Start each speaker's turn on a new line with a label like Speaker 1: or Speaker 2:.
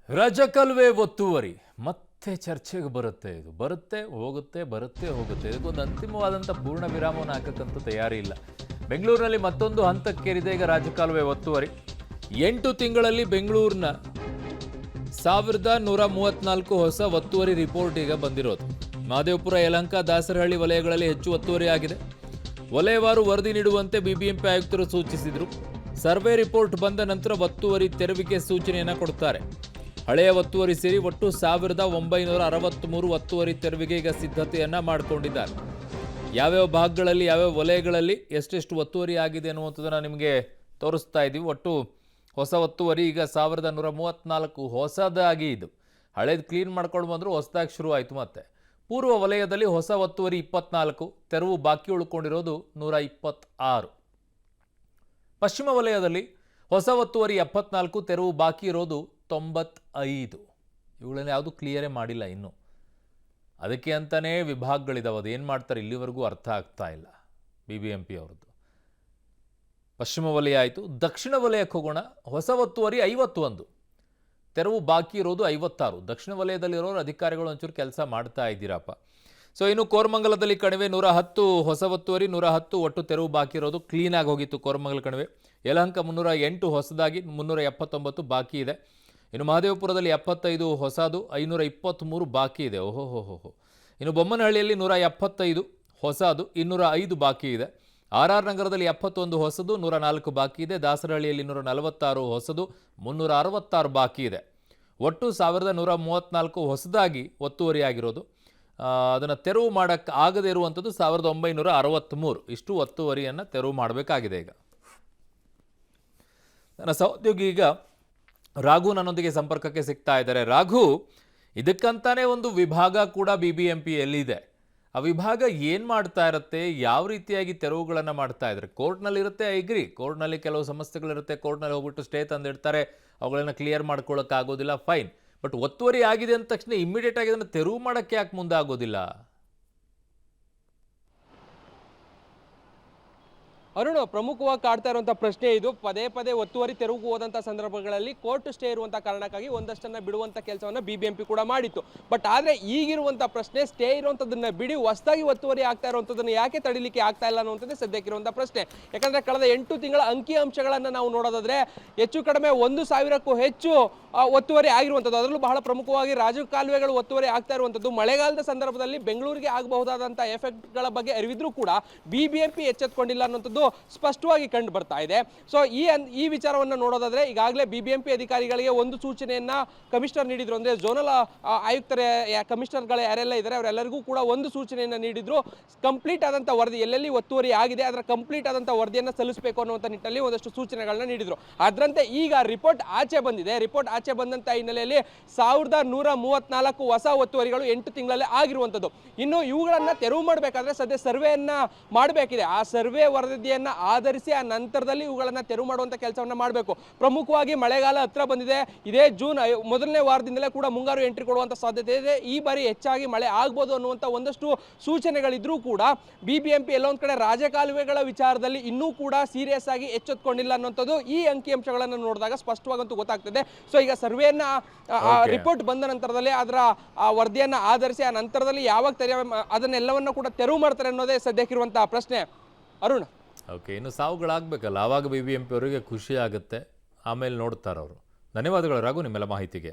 Speaker 1: ರಜಕಲ್ವೆ ಒತ್ತುವರಿ ಮತ್ತೆ ಚರ್ಚೆಗೆ ಬರುತ್ತೆ. ಇದು ಬರುತ್ತೆ ಹೋಗುತ್ತೆ ಬರುತ್ತೆ ಹೋಗುತ್ತೆ. ಇದಕ್ಕೊಂದು ಅಂತಿಮವಾದಂಥ ಪೂರ್ಣ ವಿರಾಮವನ್ನು ಹಾಕಕ್ಕಂತೂ ತಯಾರಿ ಇಲ್ಲ. ಬೆಂಗಳೂರಿನಲ್ಲಿ ಮತ್ತೊಂದು ಹಂತಕ್ಕೇರಿದೆ ಈಗ ರಾಜಕಾಲುವೆ ಒತ್ತುವರಿ. 8 ತಿಂಗಳಲ್ಲಿ ಬೆಂಗಳೂರಿನ 1134 ಹೊಸ ಒತ್ತುವರಿ ರಿಪೋರ್ಟ್ ಈಗ ಬಂದಿರೋದು. ಮಹದೇವಪುರ, ಯಲಹಂಕ, ದಾಸರಹಳ್ಳಿ ವಲಯಗಳಲ್ಲಿ ಹೆಚ್ಚು ಒತ್ತುವರಿ ಆಗಿದೆ. ವಲಯವಾರು ವರದಿ ನೀಡುವಂತೆ ಬಿಬಿಎಂಪಿ ಆಯುಕ್ತರು ಸೂಚಿಸಿದರು. ಸರ್ವೆ ರಿಪೋರ್ಟ್ ಬಂದ ನಂತರ ಒತ್ತುವರಿ ತೆರವಿಗೆ ಸೂಚನೆಯನ್ನು ಕೊಡುತ್ತಾರೆ. ಹಳೆಯ ಒತ್ತುವರಿ ಸೇರಿ ಒಟ್ಟು 1963 ಒತ್ತುವರಿ ತೆರವಿಗೆ ಈಗ ಸಿದ್ಧತೆಯನ್ನ ಮಾಡಿಕೊಂಡಿದ್ದಾರೆ. ಯಾವ್ಯಾವ ಭಾಗಗಳಲ್ಲಿ ಯಾವ್ಯಾವ ವಲಯಗಳಲ್ಲಿ ಎಷ್ಟೆಷ್ಟು ಒತ್ತುವರಿ ಆಗಿದೆ ಅನ್ನುವಂಥದ್ದನ್ನು ನಿಮಗೆ ತೋರಿಸ್ತಾ ಇದ್ದೀವಿ. ಒಟ್ಟು ಹೊಸ ಒತ್ತುವರಿ ಈಗ 1134 ಹೊಸದಾಗಿ. ಇದು ಹಳೇದು ಕ್ಲೀನ್ ಮಾಡ್ಕೊಂಡು ಬಂದರೂ ಹೊಸದಾಗಿ ಶುರು ಆಯಿತು. ಮತ್ತೆ ಪೂರ್ವ ವಲಯದಲ್ಲಿ ಹೊಸ ಒತ್ತುವರಿ 24, ತೆರವು ಬಾಕಿ ಉಳ್ಕೊಂಡಿರೋದು 126. ಪಶ್ಚಿಮ ವಲಯದಲ್ಲಿ ಹೊಸ ಒತ್ತುವರಿ 74, ತೆರವು ಬಾಕಿ ಇರೋದು 95. ಇವುಗಳನ್ನ ಯಾವುದು ಕ್ಲಿಯರೇ ಮಾಡಿಲ್ಲ ಇನ್ನು. ಅದಕ್ಕೆ ಅಂತಲೇ ವಿಭಾಗಗಳಿದಾವೆ. ಅದು ಏನು ಮಾಡ್ತಾರೆ ಇಲ್ಲಿವರೆಗೂ ಅರ್ಥ ಆಗ್ತಾ ಇಲ್ಲ BBMP ಅವ್ರದ್ದು. ಪಶ್ಚಿಮ ವಲಯ ಆಯಿತು. ದಕ್ಷಿಣ ವಲಯಕ್ಕೆ ಹೋಗೋಣ. ಹೊಸ ಒತ್ತುವರಿ 51, ತೆರವು ಬಾಕಿ ಇರೋದು 56. ದಕ್ಷಿಣ ವಲಯದಲ್ಲಿರೋರು ಅಧಿಕಾರಿಗಳು ಒಂಚೂರು ಕೆಲಸ ಮಾಡ್ತಾ ಇದ್ದೀರಪ್ಪ. ಸೊ ಇನ್ನು ಕೋರಮಂಗಲದಲ್ಲಿ ಕಣಿವೆ 110 ಹೊಸ ಒತ್ತುವರಿ, 110 ಒಟ್ಟು ತೆರವು ಬಾಕಿ ಇರೋದು. ಕ್ಲೀನಾಗಿ ಹೋಗಿತ್ತು ಕೋರಮಂಗಲ ಕಣಿವೆ. ಯಲಹಂಕ 308 ಹೊಸದಾಗಿ, 379 ಬಾಕಿ ಇದೆ. ಇನ್ನು ಮಹದೇವಪುರದಲ್ಲಿ 75 ಹೊಸದು, 523 ಬಾಕಿ ಇದೆ. ಓಹೋ. ಇನ್ನು ಬೊಮ್ಮನಹಳ್ಳಿಯಲ್ಲಿ 175 ಹೊಸದು, 205 ಬಾಕಿ ಇದೆ. RR ನಗರದಲ್ಲಿ 71 ಹೊಸದು, 104 ಬಾಕಿ ಇದೆ. ದಾಸರಹಳ್ಳಿಯಲ್ಲಿ 146 ಹೊಸದು, 366 ಬಾಕಿ ಇದೆ. ಒಟ್ಟು 1134 ಹೊಸದಾಗಿ ಒತ್ತುವರಿ ಆಗಿರೋದು. ಅದನ್ನು ತೆರವು ಮಾಡೋಕ್ಕೆ ಆಗದೇ ಇರುವಂಥದ್ದು 1963. ಇಷ್ಟು ಒತ್ತುವರಿಯನ್ನು ತೆರವು ಮಾಡಬೇಕಾಗಿದೆ. ಈಗ ನನ್ನ ಸಹೋದ್ಯೋಗಿ ಈಗ ರಾಘು ನನ್ನೊಂದಿಗೆ ಸಂಪರ್ಕಕ್ಕೆ ಸಿಗ್ತಾ ಇದ್ದಾರೆ. ರಾಘು, ಇದಕ್ಕಂತಾನೆ ಒಂದು ವಿಭಾಗ ಕೂಡ BBMPಯಲ್ಲಿದೆ. ಆ ವಿಭಾಗ ಏನು ಮಾಡ್ತಾ ಇರುತ್ತೆ, ಯಾವ ರೀತಿಯಾಗಿ ತೆರವುಗಳನ್ನು ಮಾಡ್ತಾ ಇದ್ದಾರೆ? ಕೋರ್ಟ್ನಲ್ಲಿರುತ್ತೆ, ಐಗ್ರಿ. ಕೋರ್ಟ್ನಲ್ಲಿ ಕೆಲವು ಸಮಸ್ಯೆಗಳಿರುತ್ತೆ. ಕೋರ್ಟ್ನಲ್ಲಿ ಹೋಗ್ಬಿಟ್ಟು ಸ್ಟೇ ತಂದಿಡ್ತಾರೆ, ಅವುಗಳನ್ನ ಕ್ಲಿಯರ್ ಮಾಡ್ಕೊಳ್ಳೋಕ್ಕಾಗೋದಿಲ್ಲ, ಫೈನ್. ಬಟ್ ಒತ್ತುವರಿ ಆಗಿದೆ ಅಂದ ತಕ್ಷಣ ಇಮ್ಮಿಡಿಯೇಟ್ ಆಗಿ ಅದನ್ನು ತೆರವು ಮಾಡೋಕ್ಕೆ ಯಾಕೆ ಮುಂದೆ ಆಗೋದಿಲ್ಲ?
Speaker 2: ಅರುಣ್, ಪ್ರಮುಖವಾಗಿ ಕಾಡ್ತಾ ಇರುವಂಥ ಪ್ರಶ್ನೆ ಇದು. ಪದೇ ಪದೇ ಒತ್ತುವರಿ ತೆರವು ಹೋದಂಥ ಸಂದರ್ಭಗಳಲ್ಲಿ ಕೋರ್ಟ್ ಸ್ಟೇ ಇರುವಂಥ ಕಾರಣಕ್ಕಾಗಿ ಒಂದಷ್ಟನ್ನು ಬಿಡುವಂಥ ಕೆಲಸವನ್ನು BBMP ಕೂಡ ಮಾಡಿತ್ತು. ಬಟ್ ಆದರೆ ಈಗಿರುವಂಥ ಪ್ರಶ್ನೆ, ಸ್ಟೇ ಇರುವಂಥದ್ದನ್ನು ಬಿಡಿ ಹೊಸದಾಗಿ ಒತ್ತುವರಿ ಆಗ್ತಾ ಇರುವಂಥದ್ದನ್ನು ಯಾಕೆ ತಡಿಲಿಕ್ಕೆ ಆಗ್ತಾ ಇಲ್ಲ ಅನ್ನುವಂಥದ್ದೇ ಸದ್ಯಕ್ಕಿರುವಂಥ ಪ್ರಶ್ನೆ. ಯಾಕಂದರೆ ಕಳೆದ 8 ತಿಂಗಳ ಅಂಕಿ ಅಂಶಗಳನ್ನು ನಾವು ನೋಡೋದಾದರೆ ಹೆಚ್ಚು ಕಡಿಮೆ 1,000ಕ್ಕೂ ಹೆಚ್ಚು ಒತ್ತುವರಿ ಆಗಿರುವಂಥದ್ದು. ಅದರಲ್ಲೂ ಬಹಳ ಪ್ರಮುಖವಾಗಿ ರಾಜಕಾಲುವೆಗಳು ಒತ್ತುವರಿ ಆಗ್ತಾ ಇರುವಂಥದ್ದು. ಮಳೆಗಾಲದ ಸಂದರ್ಭದಲ್ಲಿ ಬೆಂಗಳೂರಿಗೆ ಆಗಬಹುದಾದಂಥ ಎಫೆಕ್ಟ್ಗಳ ಬಗ್ಗೆ ಅರಿವಿದ್ರೂ ಕೂಡ BBMP ಎಚ್ಚೆತ್ತುಕೊಂಡಿಲ್ಲ ಅನ್ನುವಂಥದ್ದು ಸ್ಪಷ್ಟವಾಗಿ ಕಂಡು ಬರ್ತಾ ಇದೆ. ಸೊ ಈ ವಿಚಾರವನ್ನು ನೋಡೋದಾದ್ರೆ ಈಗಾಗಲೇ BBMP ಅಧಿಕಾರಿಗಳಿಗೆ ಒಂದು ಸೂಚನೆಯನ್ನ ಕಮಿಷನರ್ ನೀಡಿದ್ರು. ಅಂದ್ರೆ ಝೋನಲ್ ಆಯುಕ್ತರ ಕಮಿಷನರ್ಗಳು ಯಾರೆಲ್ಲ ಇದ್ದಾರೆ ಅವರೆಲ್ಲರಿಗೂ ಕೂಡ ಒಂದು ಸೂಚನೆಯನ್ನ ನೀಡಿದ್ರು. ಕಂಪ್ಲೀಟ್ ಆದಂಥ ವರದಿ, ಎಲ್ಲೆಲ್ಲಿ ಒತ್ತುವರಿ ಆಗಿದೆ ಅದರ ಕಂಪ್ಲೀಟ್ ಆದಂಥ ವರದಿಯನ್ನು ಸಲ್ಲಿಸಬೇಕು ಅನ್ನುವಂಥ ನಿಟ್ಟಿನಲ್ಲಿ ಒಂದಷ್ಟು ಸೂಚನೆಗಳನ್ನ ನೀಡಿದ್ರು. ಅದರಂತೆ ಈಗ ರಿಪೋರ್ಟ್ ಆಚೆ ಬಂದಿದೆ. ರಿಪೋರ್ಟ್ ಆಚೆ ಬಂದಂಥ ಹಿನ್ನೆಲೆಯಲ್ಲಿ 1134 ಹೊಸ ಒತ್ತುವರಿಗಳು 8 ತಿಂಗಳಲ್ಲಿ ಆಗಿರುವಂಥದ್ದು. ಇನ್ನು ಇವುಗಳನ್ನ ತೆರವು ಮಾಡಬೇಕಾದ್ರೆ ಸದ್ಯ ಸರ್ವೆಯನ್ನ ಮಾಡಬೇಕಿದೆ. ಆ ಸರ್ವೆ ವರದಿಯನ್ನು ಆಧರಿಸಿ ಆ ನಂತರದಲ್ಲಿ ಇವುಗಳನ್ನು ತೆರವು ಮಾಡುವಂಥ ಕೆಲಸವನ್ನು ಮಾಡಬೇಕು. ಪ್ರಮುಖವಾಗಿ ಮಳೆಗಾಲ ಹತ್ರ ಬಂದಿದೆ. ಇದೇ ಜೂನ್ ಮೊದಲನೇ ವಾರದಿಂದಲೇ ಕೂಡ ಮುಂಗಾರು ಎಂಟ್ರಿ ಕೊಡುವಂಥ ಸಾಧ್ಯತೆ ಇದೆ. ಈ ಬಾರಿ ಹೆಚ್ಚಾಗಿ ಮಳೆ ಆಗ್ಬೋದು ಅನ್ನುವಂಥ ಒಂದಷ್ಟು ಸೂಚನೆಗಳಿದ್ರೂ ಕೂಡ BBMP ಎಲ್ಲೊಂದು ಕಡೆ ರಾಜಕಾಲುವೆಗಳ ವಿಚಾರದಲ್ಲಿ ಇನ್ನೂ ಕೂಡ ಸೀರಿಯಸ್ ಆಗಿ ಎಚ್ಚೆತ್ತುಕೊಂಡಿಲ್ಲ ಅನ್ನುವಂಥದ್ದು ಈ ಅಂಕಿಅಂಶಗಳನ್ನು ನೋಡಿದಾಗ ಸ್ಪಷ್ಟವಾಗಂತೂ ಗೊತ್ತಾಗ್ತದೆ. ಸೊ ಈಗ ಸರ್ವೆಯನ್ನ ರಿಪೋರ್ಟ್ ಬಂದ ನಂತರದಲ್ಲಿ ಅದರ ವರದಿಯನ್ನು ಆಧರಿಸಿ ಆ ನಂತರದಲ್ಲಿ ಯಾವಾಗ ಅದನ್ನೆಲ್ಲವನ್ನ ಕೂಡ ತೆರವು ಮಾಡ್ತಾರೆ ಅನ್ನೋದೇ ಸದ್ಯಕ್ಕಿರುವಂತಹ ಪ್ರಶ್ನೆ. ಅರುಣ್,
Speaker 1: ಓಕೆ, ಇನ್ನು ಸಾವುಗಳಾಗಬೇಕಲ್ಲ, ಆವಾಗ BBMP ಅವರಿಗೆ ಖುಷಿ ಆಗುತ್ತೆ. ಆಮೇಲೆ ನೋಡ್ತಾರೆ ಅವರು. ಧನ್ಯವಾದಗಳು ರಾಘು ನಿಮ್ಮೆಲ್ಲ ಮಾಹಿತಿಗೆ.